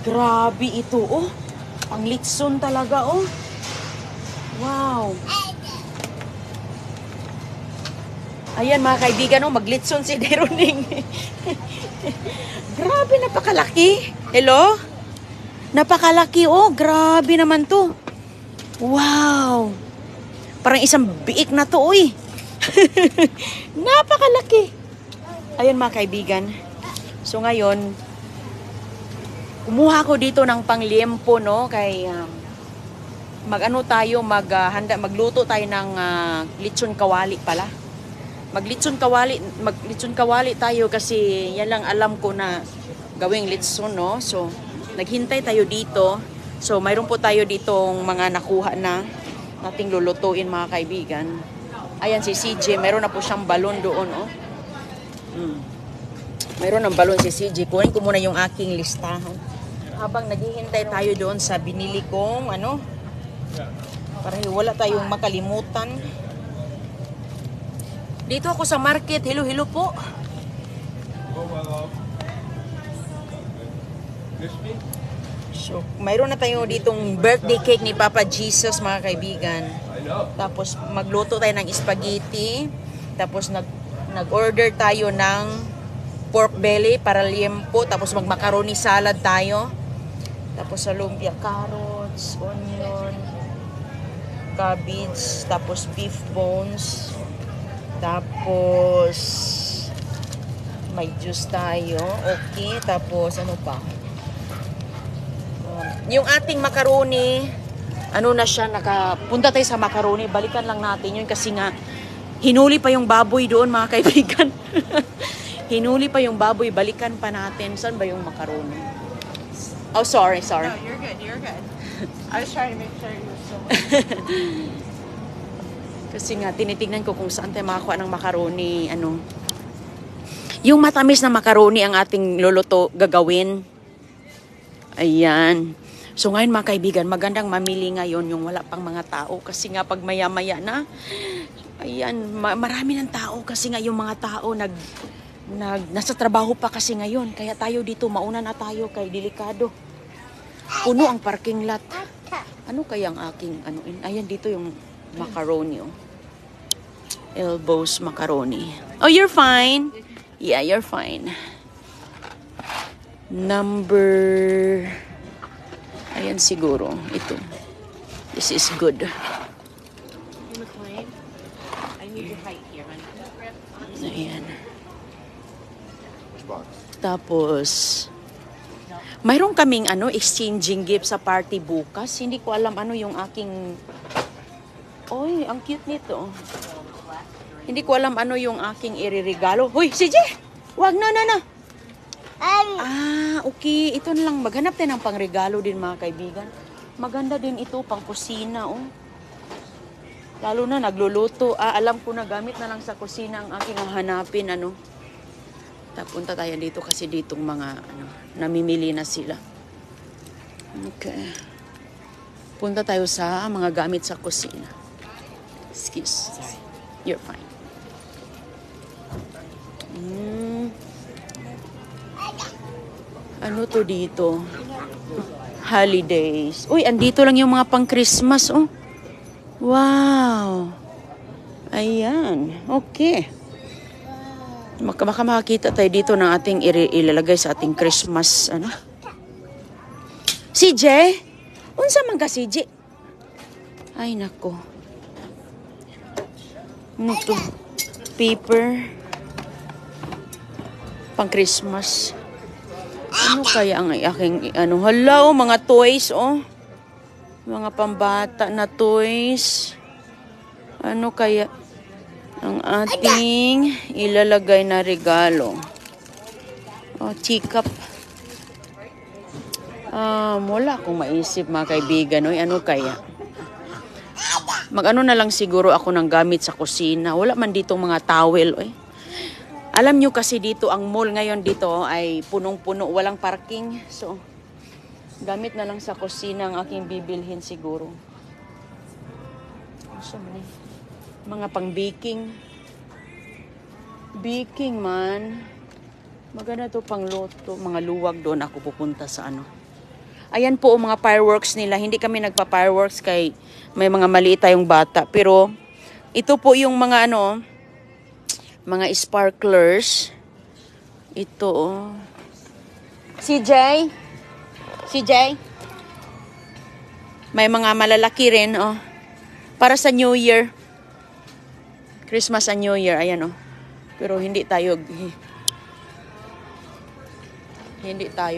Grabe ito, oh. Ang litson talaga, oh. Wow. Ayan mga kaibigan, oh, maglitson si Deroning. Grabe, napakalaki. Hello? Napakalaki, oh. Grabe naman to. Wow. Parang isang biik na to, uy. Napakalaki. Ayan mga kaibigan. So ngayon, kumuha ko dito ng pangliempo, no? Kay magluto tayo ng lechon kawali pala. Maglitson kawali tayo kasi yan lang alam ko na gawing litson, no? So naghintay tayo dito. So mayroon po tayo ditong mga nakuha na nating lulutuin mga kaibigan. Ayan si CJ, mayroon na po siyang balon doon, oh. Mayroon ng balon si CJ. Kunin ko muna yung aking listahan. Habang naghihintay tayo doon sa binili kong para wala tayong makalimutan. Dito ako sa market. Hello po. So, mayroon na tayo ditong birthday cake ni Papa Jesus, mga kaibigan. Tapos, magluto tayo ng spaghetti. Tapos, nag-order tayo ng pork belly para liempo. Tapos, mag-macaroni salad tayo. Tapos, sa lumpia, carrots, onion, cabbage, tapos beef bones. Tapos, may juice tayo. Okay. Tapos, ano pa? Yung ating macaroni, ano na siya, nakapunta tayo sa macaroni. Balikan lang natin yun kasi nga, hinuli pa yung baboy doon, mga kaibigan. Hinuli pa yung baboy. Balikan pa natin. Saan ba yung macaroni? Oh, sorry. No, you're good. I was trying to make sure you were still Kasi nga, tinitignan ko kung saan tayo makakuha ng macaroni, Yung matamis na macaroni ang ating gagawin. Ayan. So ngayon mga kaibigan, magandang mamili ngayon yung wala pang mga tao. Kasi nga pag maya-maya na, ayan, marami ng tao. Kasi nga yung mga tao nasa trabaho pa kasi ngayon. Kaya tayo dito, mauna na tayo kay delikado. Puno ang parking lot. Ano kaya ang aking, ayan dito yung macaroni, oh. Elbows macaroni. Oh, you're fine. Yeah, you're fine. Ayan siguro. Ito. This is good. McLean, I need your height here, honey. Ayan. Tapos, mayroon kaming exchanging gift sa party bukas. Hindi ko alam yung aking... Oy, ang cute nito. Hindi ko alam yung aking iririgalo. Hoy, CJ! Wag na. Okay. Ito na lang. Maghanap tayo ng pangregalo din, mga kaibigan. Maganda din ito, pang kusina, oh. Lalo na nagluluto. Alam ko na gamit na lang sa kusina ang aking hanapin, Punta tayo dito kasi ditong mga, namimili na sila. Okay. Punta tayo sa mga gamit sa kusina. Excuse. You're fine. Ano to dito? Holidays. Uy, andito lang yung mga pang Christmas, oh. Wow. Ayan. Okay. Baka makakita tayo dito ng ating ilalagay sa ating Christmas, CJ? Unsa man ka, CJ? Ay, nako. Ano to? Paper. Pang Christmas. Ano kaya ang aking, hello, mga toys, oh. Mga pambata na toys. Ano kaya ang ating ilalagay na regalo? Oh, teacup. Wala akong maisip, mga kaibigan. Oy, ano kaya? Na lang siguro ako ng gamit sa kusina. Wala man dito mga towel, oy. Alam nyo kasi dito, ang mall ngayon dito ay punong-puno, walang parking. So, gamit na lang sa kusina ang aking bibilhin siguro. Mga pang-baking. Baking man. Maganda to pang loto. Mga luwag doon ako pupunta sa Ayan po ang mga fireworks nila. Hindi kami nagpa-fireworks kay may mga maliit tayong bata. Pero ito po yung mga ano, mga sparklers. Ito oh. CJ? CJ? May mga malalaki rin oh. Para sa New Year. Christmas and New Year. Ayan oh. Pero hindi tayo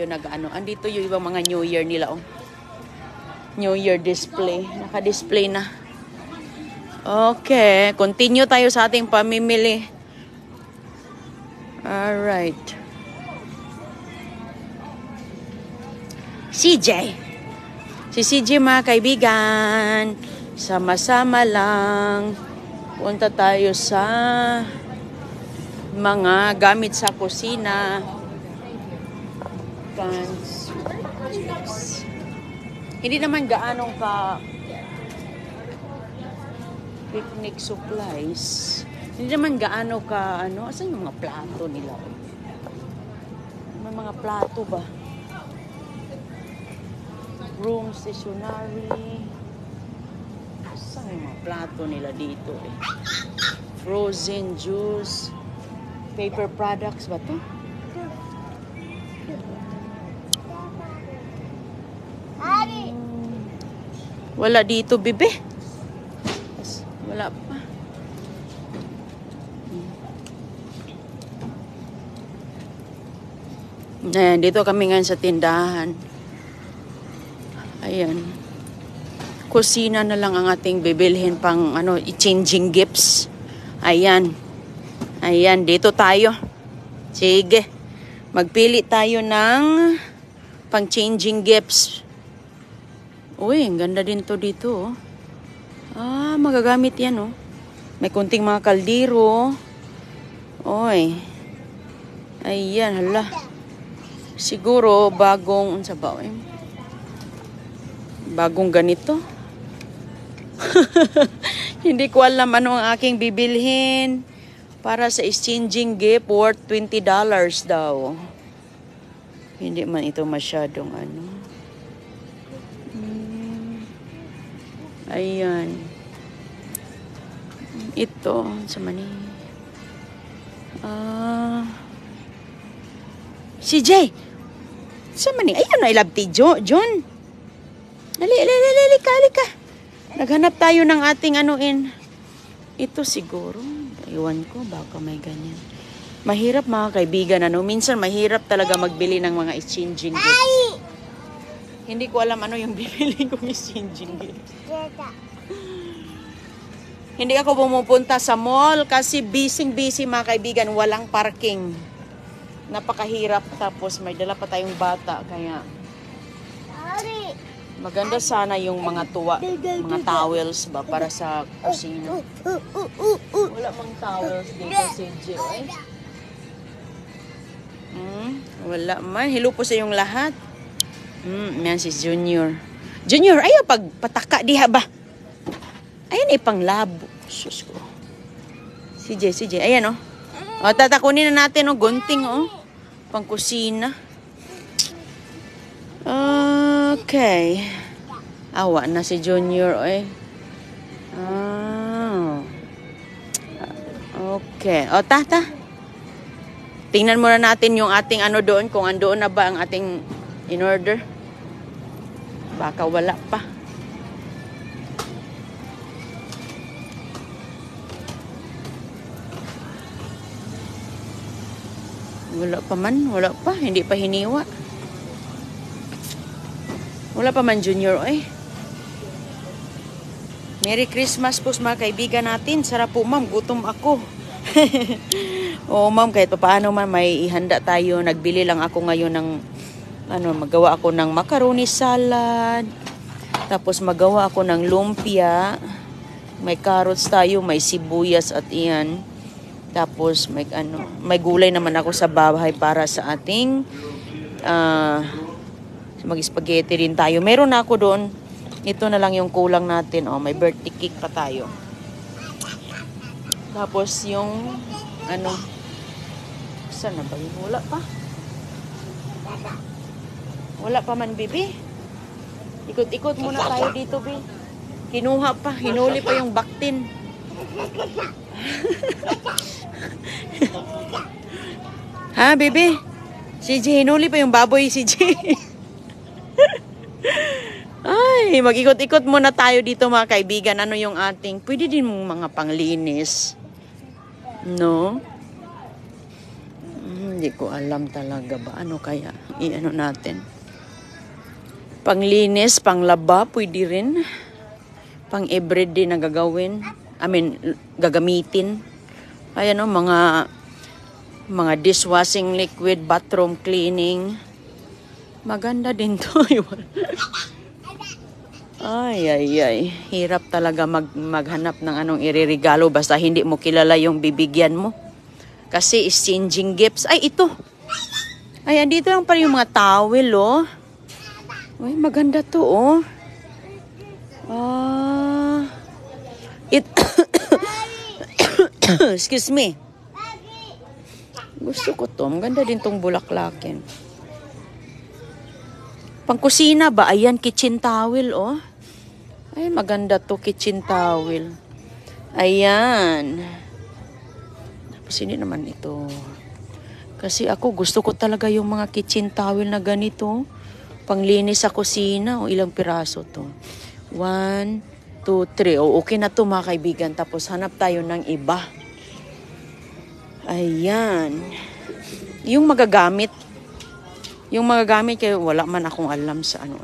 nag-ano. Andito yung ibang mga New Year nila oh. New Year display. Naka-display na. Okay, continue tayo sa ating pamimili. Alright. CJ. Si CJ mga kaibigan. Sama-sama lang. Punta tayo sa mga gamit sa kusina. Cans. Hindi naman gaanong ka picnic supplies. Hindi naman gaano ka ano, asan yung mga plato nila? May mga plato ba? Room stationery. Asan yung mga plato nila dito eh? Frozen juice. Paper products ba to? Wala dito, bebe. Wala pa. Ayan, dito kami ngayon sa tindahan. Ayan. Kusina na lang ang ating bibilhin pang ano, i-changing gifts. Ayan. Ayan, dito tayo. Sige. Magpili tayo ng pang changing gifts. Uy, ang ganda din to dito. Ah, magagamit yan, oh. May kunting mga kaldero. Uy. Ayan, hala. Siguro, bagong, sa ba, eh? Bagong ganito. Hindi ko alam ano ang aking bibilhin. Para sa exchanging gift worth $20 daw. Hindi man ito masyadong ano. Ayan. Ito, sa mani. CJ! Sa mani. Ayan na, I love ti John. Dali ka. Naghanap tayo ng ating anuin. Ito siguro. Iwan ko, baka may ganyan. Mahirap mga kaibigan, ano. Minsan mahirap talaga magbili ng mga exchanging gifts. Hindi ko alam ano yung bibili kong exchanging gifts. Hindi ako pumupunta sa mall kasi busy mga kaibigan. Walang parking. Napakahirap. Tapos may dala pa tayong bata. Kaya maganda sana yung mga mga towels ba para sa kusina. Wala mang towels dito si Jill. Wala man. Hello po sa yung lahat. Yan si Junior. Junior, ayaw pagpataka diha ba? Ayan pang labo. Sus ko. CJ. Ayan oh. O, tatakunin na natin oh. Gunting oh. Pang kusina. Okay. Awa na si Junior eh. Okay. O, tata. Tingnan muna natin yung ating ano doon. Kung andoon na ba ang ating in order. Baka wala pa. Wala pa. Hindi pa hiniwa. Wala pa man Junior eh. Merry Christmas po mga kaibigan natin. Sarap po ma'am, gutom ako. Oo ma'am, kahit paano man may ihanda tayo. Nagbili lang ako ngayon ng magawa ako ng macaroni salad. Tapos magawa ako ng lumpia. May carrots tayo, may sibuyas at iyan. Tapos may gulay naman ako sa bahay para sa ating mag-spaghetti rin tayo. Meron na ako doon. Ito na lang yung kulang natin. Oh, may birthday cake pa tayo. Tapos yung saan na ba yun? Wala pa man, bibi. Ikot-ikot muna tayo dito, Bi. Kinuha pa, hinuli pa yung baktin. Ha, bebe? Si J, hinuli pa yung baboy si J. Ay, mag-ikot-ikot muna tayo dito mga kaibigan. Ano yung ating, pwede din mong mga panglinis. No? Hindi ko alam talaga ba. Ano kaya? I-ano natin? Panglinis, panglaba, pwede rin. Pang everyday na gagawin. Gagamitin. Ayan o, mga dishwashing liquid, bathroom cleaning. Maganda din to. Ay. Hirap talaga maghanap ng anong iririgalo basta hindi mo kilala yung bibigyan mo. Kasi exchanging gifts. Ay, ito. Ay, andito lang pala yung mga towel, oh. Uy, maganda to, oh. Excuse me. Gusto ko to. Maganda din tong bulaklakin. Pangkusina ba? Ayan, kitchen towel, oh. Ay, maganda to, kitchen towel. Ayan. Tapos hindi naman ito. Kasi ako, gusto ko talaga yung mga kitchen towel na ganito. Panglinis sa kusina. O, ilang piraso to? 1, 2, 3. O, okay na to mga kaibigan. Tapos hanap tayo ng iba. Ayan. Yung magagamit. Kayo wala man akong alam sa ano.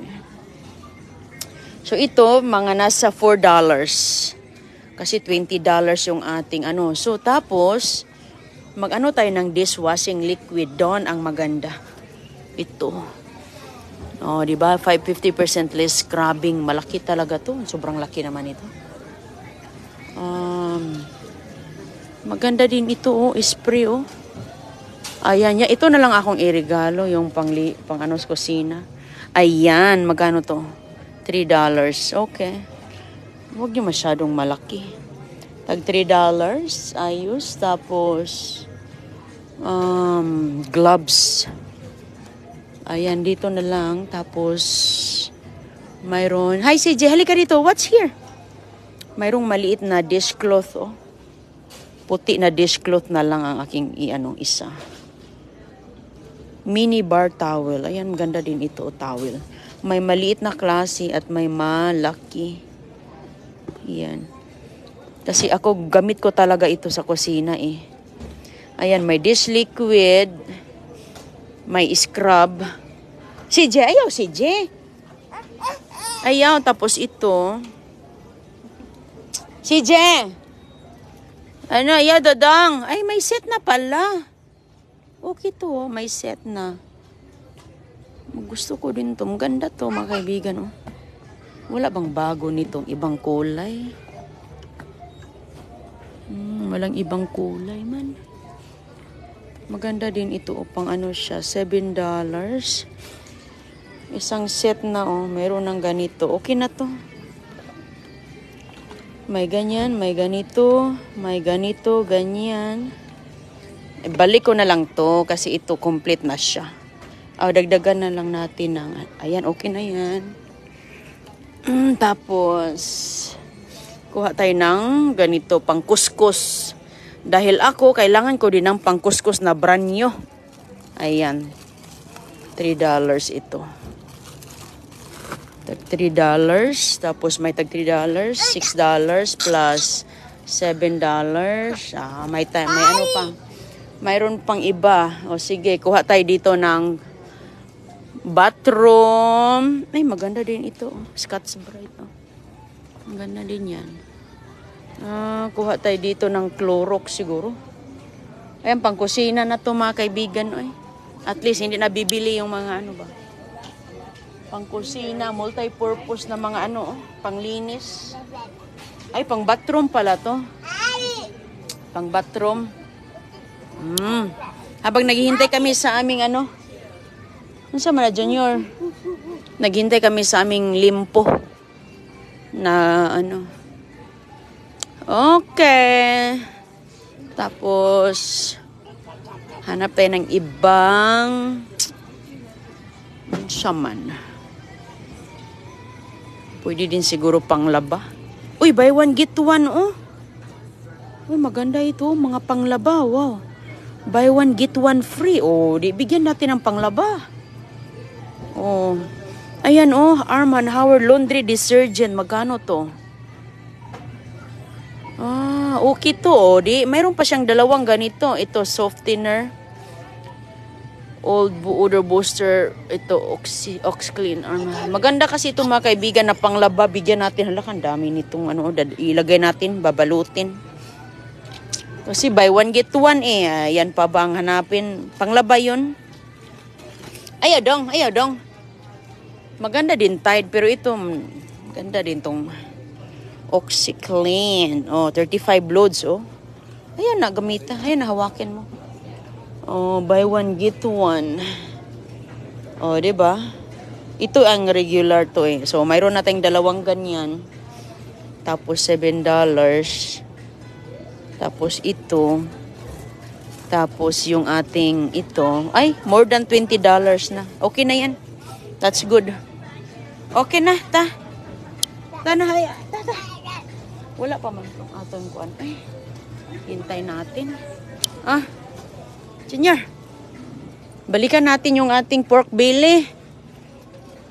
So ito, mga nasa $4. Kasi $20 yung ating ano. So tapos, mag-ano tayo ng dishwashing liquid. Doon ang maganda. Ito. Oh, di ba? 50% less scrubbing. Malaki talaga to. Sobrang laki naman ito. Maganda din ito, oh. Spray, oh. Ayan, ito na lang akong irigalo, yung pang ano sa kusina. Ayan, magkano to? $3. Okay. Huwag niyo masyadong malaki. Tag $3. Ayos. Tapos, gloves. Ayan, dito na lang. Tapos, mayroon. Hi, CJ. Halika dito. What's here? Mayroong maliit na dishcloth, oh. Puti na dishcloth na lang ang aking isa. Mini bar towel. Ayan, maganda din ito, towel. May maliit na klase at may malaki. Ayan. Kasi ako, gamit ko talaga ito sa kusina, eh. Ayan, may dish liquid. May scrub. CJ, ayaw, CJ. Ayaw, tapos ito. CJ! Ano, ayaw, dadang. Ay, may set na pala. Okay to, may set na. Gusto ko din to. Maganda to, mga kaibigan. Oh. Wala bang bago nitong ibang kulay? Walang ibang kulay man. Maganda din ito. Pang ano siya, $7. Isang set na, oh. Meron ng ganito. Okay na to. May ganyan, may ganito, may ganito, ganyan. Balik ko na lang to kasi ito complete na siya. Dagdagan na lang natin ng, ayan, okay na yan. Tapos, kuha tayo ng ganito, pang kuskus. Dahil ako, kailangan ko din ng pang kuskus na brand new. Ayan, $3 ito. Tag $3. Tapos may tag $3, $6 plus $7. May ano pang. Mayroon pang iba. O sige, kuha tayo dito ng bathroom. Ay, maganda din ito. Scotch Brite. Ang ganda din yan. Kuha tayo dito ng Clorox siguro. Ayan, pang kusina na to mga kaibigan. At least hindi na bibili yung mga ano ba. Pang kusina, multi-purpose na mga ano, panglinis. Ay, pang bathroom pala to. Pang bathroom. Habang naghihintay kami sa aming ano, sa mga junior, naghihintay kami sa aming limpo na ano. Okay. Tapos, hanap tayo ng ibang saman. Pwede din siguro panglaba. Uy, buy one get one, oh. Oh, maganda ito, mga panglaba, wow. Buy one get one free. Oh, di bigyan natin ng panglaba. Oh. Ayan, oh, Arm & Hammer laundry detergent. Magkano to? Ah, okay to, oh. Di, mayroon pa siyang dalawang ganito. Ito, softener. Old odor booster. Ito, Ox-Clean. Maganda kasi ito mga kaibigan na panglaba. Bigyan natin. Hala, ang dami nitong ano, ilagay natin, babalutin. Kasi buy one get one eh. Yan pa bang hanapin? Panglaba yun. Ayaw dong. Maganda din Tide. Pero ito, maganda din tong OxiClean. Oh, 35 loads, oh. Ayan na, gamita. Ayan na, hawakin mo. Oh, buy one, get one. Oh, diba? Ito ang regular to eh. So, mayroon nating dalawang ganyan. Tapos, $7. Tapos, ito. Tapos, yung ating ito. Ay, more than $20 na. Okay na yan. That's good. Okay na, ta. Ta na, ta. Wala pa man itong atong kuan. Ay, hintay natin. Ah, Senior, balikan natin yung ating pork belly.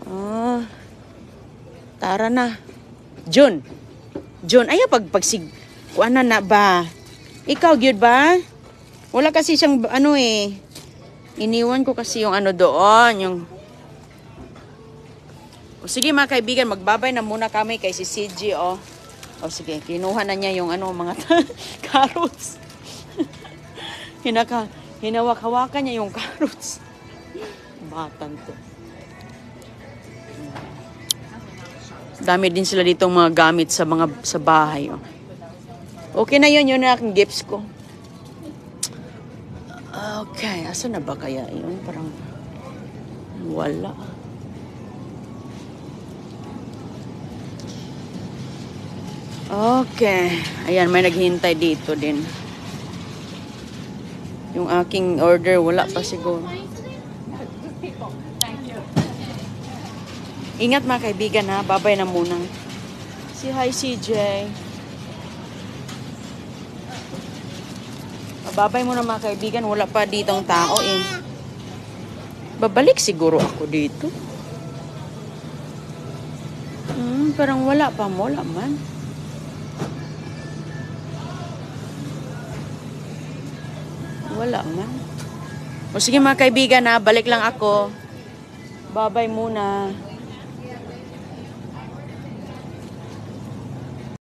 Oh, tara na. June, ayaw pagsig... Kuan na ba? Ikaw, gyud ba? Wala kasi siyang ano eh. Iniwan ko kasi yung ano doon. Yung... O sige mga kaibigan, magbabay na muna kami kay si CG, oh. O sige, kinuha na niya yung ano, mga carrots. Hinawak-hawakan niya yung carrots. Batan to. Dami din sila ditong mga gamit sa bahay. Oh. Okay na yun na aking gifts ko. Okay, asa na ba kaya yun? Parang wala. Okay. Ayan, may naghihintay dito din. Yung aking order, wala pa siguro. Ingat mga kaibigan ha. Babay na muna. Si hi CJ. Babay muna mga kaibigan. Wala pa ditong tao eh. Babalik siguro ako dito. Parang wala pa mo. Wala man. Wala man. O sige mga kaibigan ha, balik lang ako. Babay muna.